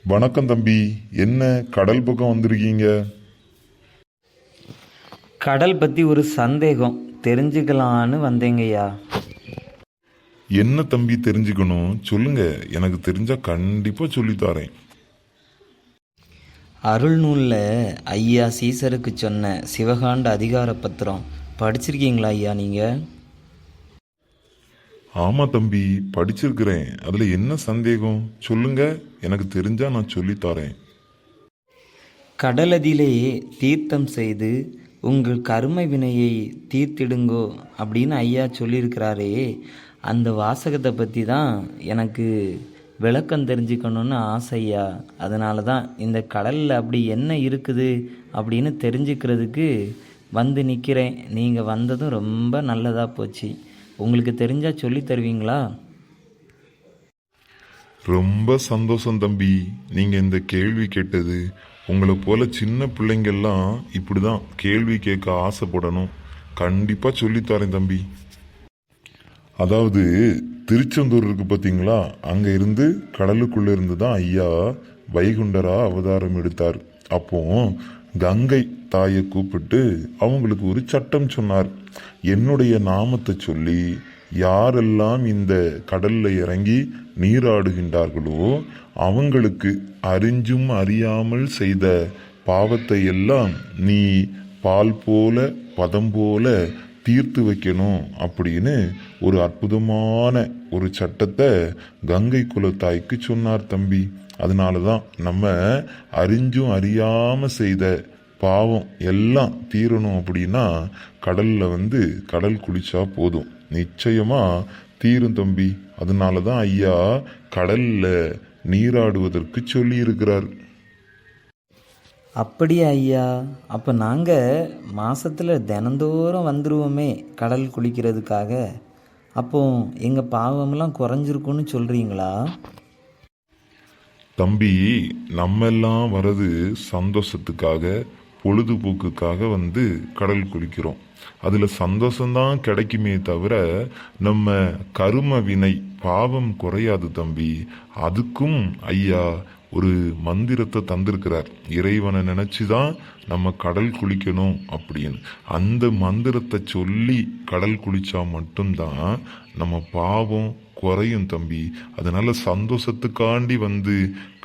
வணக்கம் தம்பி. என்ன கடல் பக்கம் வந்திருக்கீங்க? கடல் பற்றி ஒரு சந்தேகம் தெரிஞ்சுக்கலான்னு வந்தேங்கய்யா. என்ன தம்பி தெரிஞ்சுக்கணும் சொல்லுங்க, எனக்கு தெரிஞ்சா கண்டிப்பா சொல்லித்தாரேன். அருள்நூலில் ஐயா சீசருக்கு சொன்ன சிவகாண்ட அதிகார பத்திரம் படிச்சிருக்கீங்களா ஐயா நீங்கள்? ஆமா தம்பி, படிச்சிருக்கிறேன். அதுல என்ன சந்தேகம் சொல்லுங்க, எனக்கு தெரிஞ்சா நான் சொல்லித்தாரேன். கடலதிலே தீர்த்தம் செய்து உங்கள் கரும வினையை தீர்த்திடுங்கோ அப்படின்னு ஐயா சொல்லியிருக்கிறாரே, அந்த வாசகத்தை பற்றி தான் எனக்கு விளக்கம் தெரிஞ்சுக்கணுன்னு ஆசையா. அதனால தான் இந்த கடலில் அப்படி என்ன இருக்குது அப்படின்னு தெரிஞ்சுக்கிறதுக்கு வந்து நிற்கிறேன். நீங்கள் வந்ததும் ரொம்ப நல்லதாக போச்சு. உங்களுக்கு தெரிஞ்சால் சொல்லி தருவீங்களா? ரொம்ப சந்தோஷம் தம்பி, நீங்க இந்த கேள்வி கேட்டது. உங்களை போல சின்ன பிள்ளைங்கள்லாம் இப்படிதான் கேள்வி கேட்க ஆசைப்படணும். கண்டிப்பா சொல்லித்தாரேன் தம்பி. அதாவது திருச்செந்தூர் இருக்கு பார்த்தீங்களா, அங்க இருந்து கடலுக்குள்ள இருந்து தான் ஐயா வைகுண்டரா அவதாரம் எடுத்தார். அப்போ கங்கை தாயை கூப்பிட்டு அவங்களுக்கு ஒரு சட்டம் சொன்னார். என்னுடைய நாமத்தை சொல்லி யாரெல்லாம் இந்த கடல்ல இறங்கி நீராடுகின்றார்களோ அவங்களுக்கு அறிஞ்சும் அறியாமல் செய்த பாவத்தை எல்லாம் நீ பால் போல பதம் போல தீர்த்து வைக்கணும் அப்படின்னு ஒரு அற்புதமான ஒரு சட்டத்தை கங்கை குலத்தாய்க்கு சொன்னார் தம்பி. அதனாலதான் நம்ம அறிஞ்சும் அறியாம செய்த பாவம் எல்லாம் தீரணும் அப்படின்னா கடல்ல கடல் குளிச்சா போதும், நிச்சயமா தீரும் தம்பி. அதனாலதான் ஐயா கடல்ல நீராடுவதற்கு சொல்லி இருக்கிறார். அப்படியா ஐயா? அப்போ நாங்கள் மாதத்தில் தினந்தோறும் வந்துடுவோமே கடல் குளிக்கிறதுக்காக. அப்போ எங்கள் பாவமெல்லாம் குறைஞ்சிருக்குன்னு சொல்கிறீங்களா? தம்பி, நம்ம எல்லாம் வர்றது சந்தோஷத்துக்காக பொழுதுபோக்குக்காக கடல் குளிக்கிறோம். அதுல சந்தோஷம்தான் கிடைக்குமே தவிர நம்ம கரும வினை பாவம் குறையாது தம்பி. அதுக்கும் ஐயா ஒரு மந்திரத்தை தந்திருக்கிறார். இறைவனை நினைச்சுதான் நம்ம கடல் குளிக்கணும் அப்படின்னு. அந்த மந்திரத்தை சொல்லி கடல் குளிச்சா மட்டும்தான் நம்ம பாவம் குறையும் தம்பி. அதனால சந்தோஷத்துக்காண்டி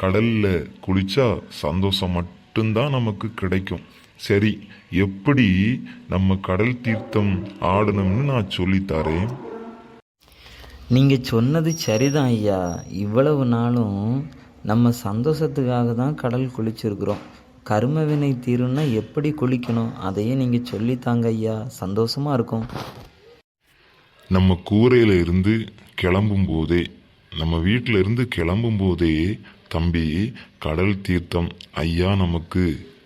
கடல்ல குளிச்சா சந்தோஷம் மட்டும்தான் நமக்கு கிடைக்கும். சரி, எப்படி நம்ம கடல் தீர்த்தம் ஆடணும்னு நான் சொல்லித்தாரேன். நீங்கள் சொன்னது சரிதான் ஐயா. இவ்வளவு நாளும் நம்ம சந்தோஷத்துக்காக தான் கடல் குளிச்சிருக்கிறோம். கரும வினை தீரும்னா எப்படி குளிக்கணும் அதையே நீங்கள் சொல்லித்தாங்க ஐயா, சந்தோஷமாக இருக்கும். நம்ம கூரையில இருந்து கிளம்பும் போதே, நம்ம வீட்டில இருந்து கிளம்பும் போதே தம்பி, கடல் தீர்த்தம் ஐயா நமக்கு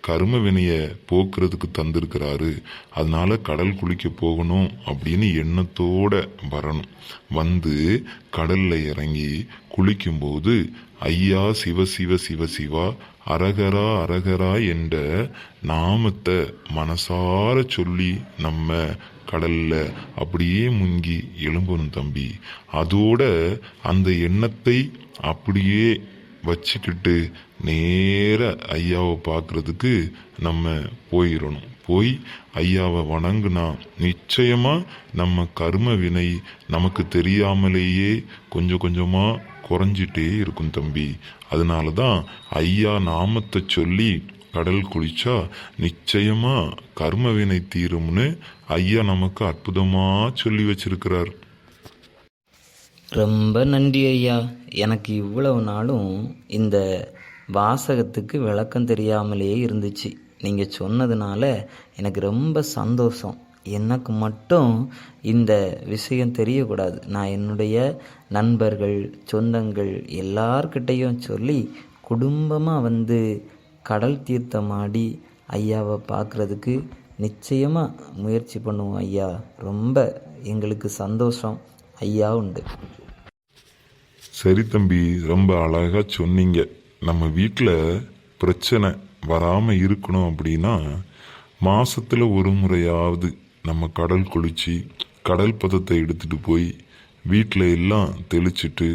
கரும வினைய போக்குறதுக்கு தந்திருக்கிறாரு. அதனால கடல் குளிக்க போகணும் அப்படின்னு எண்ணத்தோட வரணும். கடல்ல இறங்கி குளிக்கும்போது ஐயா சிவ சிவ சிவ சிவா அரகரா அரகரா என்ற நாமத்தை மனசார சொல்லி நம்ம கடல்ல அப்படியே முங்கி எழும்பணும் தம்பி. அதோட அந்த எண்ணத்தை அப்படியே வச்சுக்கிட்டு நேர ஐயாவை பார்க்கறதுக்கு நம்ம போயிடணும். போய் ஐயாவை வணங்குனா நிச்சயமா நம்ம கர்ம வினை நமக்கு தெரியாமலேயே கொஞ்சம் கொஞ்சமா குறைஞ்சிட்டே இருக்கும் தம்பி. அதனாலதான் ஐயா நாமத்தை சொல்லி கடல் குளிச்சா நிச்சயமா கர்ம வினை தீரும்னு ஐயா நமக்கு அற்புதமா சொல்லி வச்சிருக்கிறார். ரொம்ப நன்றி ஐயா. எனக்கு இவ்வளவு நாளும் இந்த வாசகத்துக்கு விளக்கம் தெரியாமலேயே இருந்துச்சு. நீங்கள் சொன்னதுனால எனக்கு ரொம்ப சந்தோஷம். எனக்கு மட்டும் இந்த விஷயம் தெரியக்கூடாது. நான் என்னுடைய நண்பர்கள் சொந்தங்கள் எல்லார்கிட்டையும் சொல்லி குடும்பமாக கடல் தீர்த்தமாடி ஐயாவை பார்க்குறதுக்கு நிச்சயமாக முயற்சி பண்ணுவோம் ஐயா. ரொம்ப எங்களுக்கு சந்தோஷம் ஐயா உண்டு. சரி தம்பி, ரொம்ப அழகா சொன்னீங்க. நம்ம வீட்டில் பிரச்சனை வராம இருக்கணும் அப்படின்னா மாசத்துல ஒரு முறையாவது நம்ம கடல் குளிச்சு கடல் பதத்தை எடுத்துட்டு போய் வீட்டில் எல்லாம் தெளிச்சிட்டு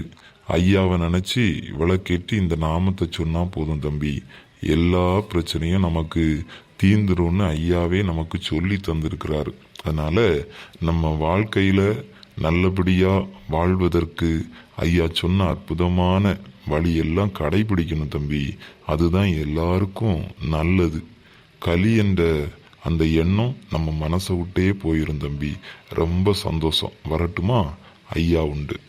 ஐயாவை நினைச்சு விளக்கேற்றி இந்த நாமத்தை சொன்னா போதும் தம்பி, எல்லா பிரச்சனையும் நமக்கு தீந்துரும்னு ஐயாவே நமக்கு சொல்லி தந்திருக்கிறாரு. அதனால நம்ம வாழ்க்கையில நல்லபடியா வாழ்வதற்கு ஐயா சொன்ன அற்புதமான வழியெல்லாம் கடைபிடிக்கணும் தம்பி. அதுதான் எல்லாருக்கும் நல்லது. களி என்ற அந்த எண்ணம் நம்ம மனசை விட்டே போயிரும் தம்பி. ரொம்ப சந்தோஷம். வரட்டுமா? ஐயா உண்டு.